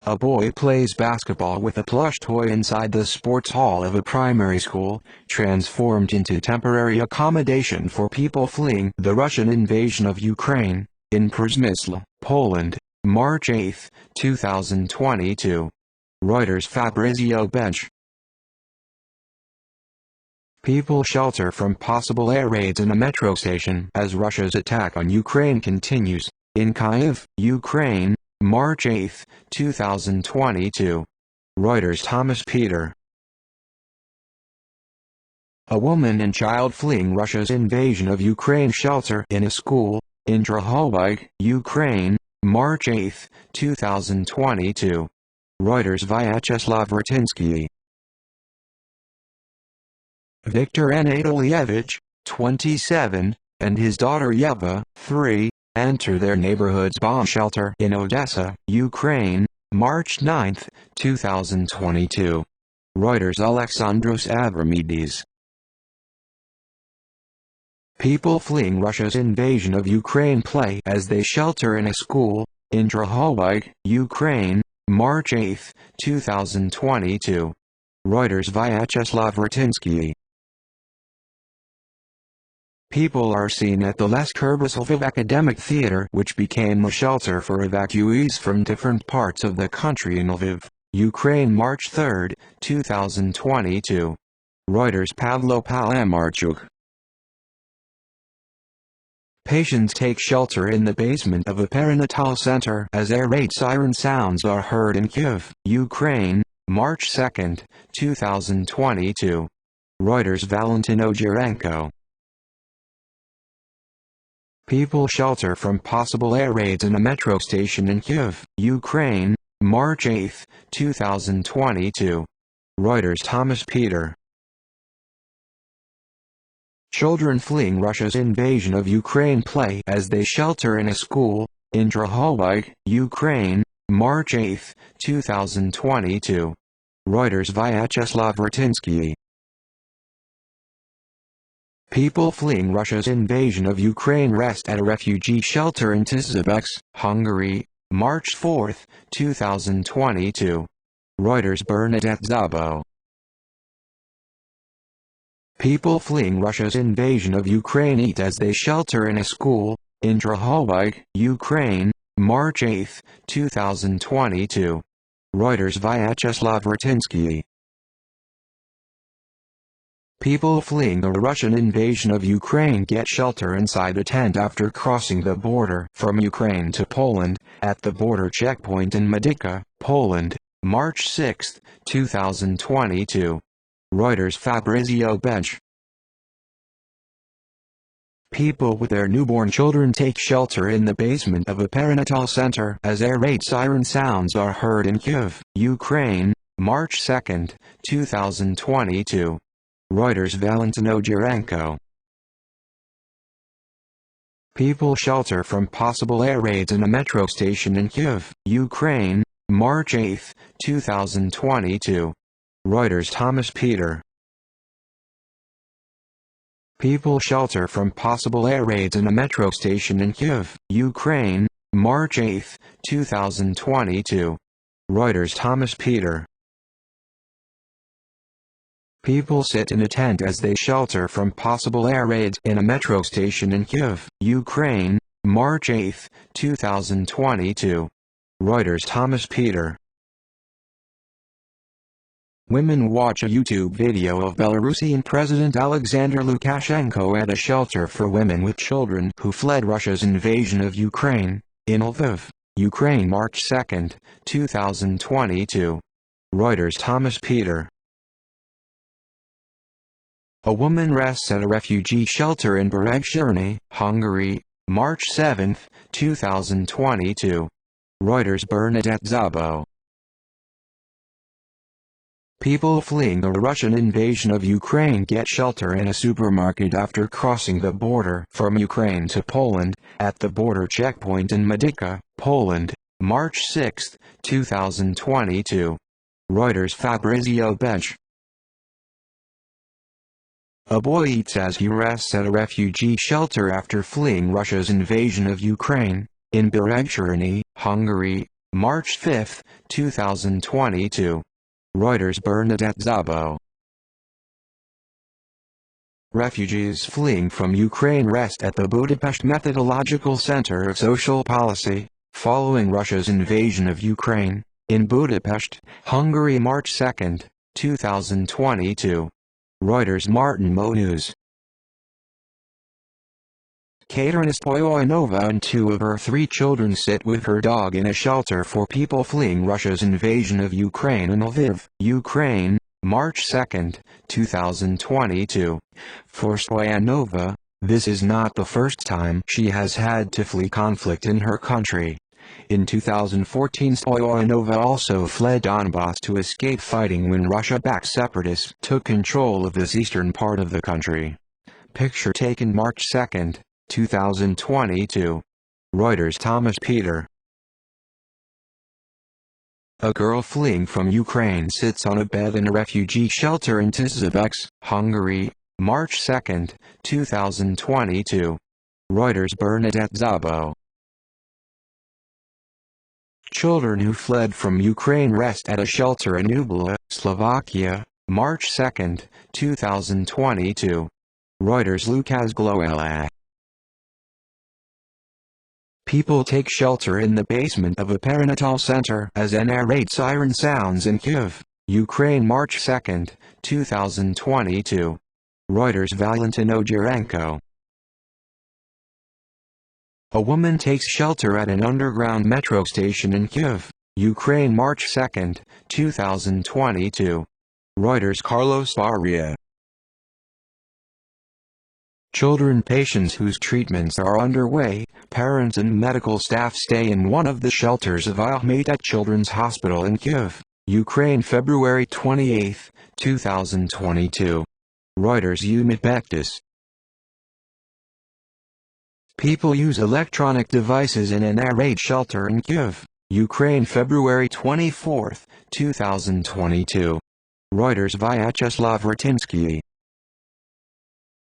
A boy plays basketball with a plush toy inside the sports hall of a primary school, transformed into temporary accommodation for people fleeing the Russian invasion of Ukraine, in Przemysl, Poland, March 8, 2022. Reuters. Fabrizio Bench. People shelter from possible air raids in a metro station as Russia's attack on Ukraine continues, in Kyiv, Ukraine, March 8, 2022. Reuters. Thomas Peter. A woman and child fleeing Russia's invasion of Ukraine shelter in a school, in Drahobyg, Ukraine, March 8, 2022. Reuters. Vyacheslav Ratinsky. Viktor Anatolievich, 27, and his daughter Yeva, 3, enter their neighborhood's bomb shelter in Odessa, Ukraine, March 9, 2022. Reuters. Alexandros Avramidis. People fleeing Russia's invasion of Ukraine play as they shelter in a school, in Drahobyg, Ukraine, March 8, 2022. Reuters. Vyacheslav Ratinsky. People are seen at the Les Kurbasov Academic Theater, which became a shelter for evacuees from different parts of the country in Lviv, Ukraine, March 3, 2022. Reuters. Pavlo Palamarchuk. Patients take shelter in the basement of a perinatal center as air raid siren sounds are heard in Kyiv, Ukraine, March 2, 2022. Reuters. Valentin Ogerenko. People shelter from possible air raids in a metro station in Kyiv, Ukraine, March 8, 2022. Reuters. Thomas Peter. Children fleeing Russia's invasion of Ukraine play as they shelter in a school, in Drahobyg, Ukraine, March 8, 2022. Reuters. Vyacheslav Ratinsky. People fleeing Russia's invasion of Ukraine rest at a refugee shelter in Tiszabex, Hungary, March 4, 2022. Reuters. Bernadette Szabo. People fleeing Russia's invasion of Ukraine eat as they shelter in a school, in Drahobyg, Ukraine, March 8, 2022. Reuters. Vyacheslav Ratinsky. People fleeing the Russian invasion of Ukraine get shelter inside a tent after crossing the border from Ukraine to Poland, at the border checkpoint in Medyka, Poland, March 6, 2022. Reuters. Fabrizio Bench. People with their newborn children take shelter in the basement of a perinatal center as air raid siren sounds are heard in Kyiv, Ukraine, March 2, 2022. Reuters. Valentin Ogerenko. People shelter from possible air raids in a metro station in Kyiv, Ukraine, March 8, 2022. Reuters. Thomas Peter. People shelter from possible air raids in a metro station in Kyiv, Ukraine, March 8, 2022. Reuters. Thomas Peter. People sit in a tent as they shelter from possible air raids in a metro station in Kyiv, Ukraine, March 8, 2022. Reuters. Thomas Peter. Women watch a YouTube video of Belarusian President Alexander Lukashenko at a shelter for women with children who fled Russia's invasion of Ukraine, in Lviv, Ukraine, March 2, 2022. Reuters. Thomas Peter. A woman rests at a refugee shelter in Beregshirny, Hungary, March 7, 2022. Reuters. Bernadette Szabo. People fleeing the Russian invasion of Ukraine get shelter in a supermarket after crossing the border from Ukraine to Poland, at the border checkpoint in Medyka, Poland, March 6, 2022. Reuters. Fabrizio Bench. A boy eats as he rests at a refugee shelter after fleeing Russia's invasion of Ukraine, in Beregshirny, Hungary, March 5, 2022. Reuters. Bernadette Szabo. Refugees fleeing from Ukraine rest at the Budapest Methodological Center of Social Policy, following Russia's invasion of Ukraine, in Budapest, Hungary. March 2, 2022. Reuters. Martin Mo News. Katerina Stoyanova and two of her three children sit with her dog in a shelter for people fleeing Russia's invasion of Ukraine in Lviv, Ukraine, March 2, 2022. For Stoyanova, this is not the first time she has had to flee conflict in her country. In 2014, Stoyanova also fled Donbass to escape fighting when Russia-backed separatists took control of this eastern part of the country. Picture taken March 2, 2022. Reuters. Thomas Peter. A girl fleeing from Ukraine sits on a bed in a refugee shelter in Tiszabex, Hungary, March 2, 2022. Reuters. Bernadette Szabo. Children who fled from Ukraine rest at a shelter in Ubla, Slovakia, March 2, 2022. Reuters. Lukasz Gloela. People take shelter in the basement of a perinatal center as an air raid siren sounds in Kyiv, Ukraine. March 2, 2022. Reuters. Valentin Ogerenko. A woman takes shelter at an underground metro station in Kyiv, Ukraine. March 2, 2022. Reuters. Carlos Faria. Children patients whose treatments are underway, parents and medical staff stay in one of the shelters of Ahmeta Children's Hospital in Kyiv, Ukraine. February 28, 2022. Reuters. Umibektis. People use electronic devices in an air raid shelter in Kyiv, Ukraine. February 24, 2022. Reuters. Vyacheslav Ratinsky.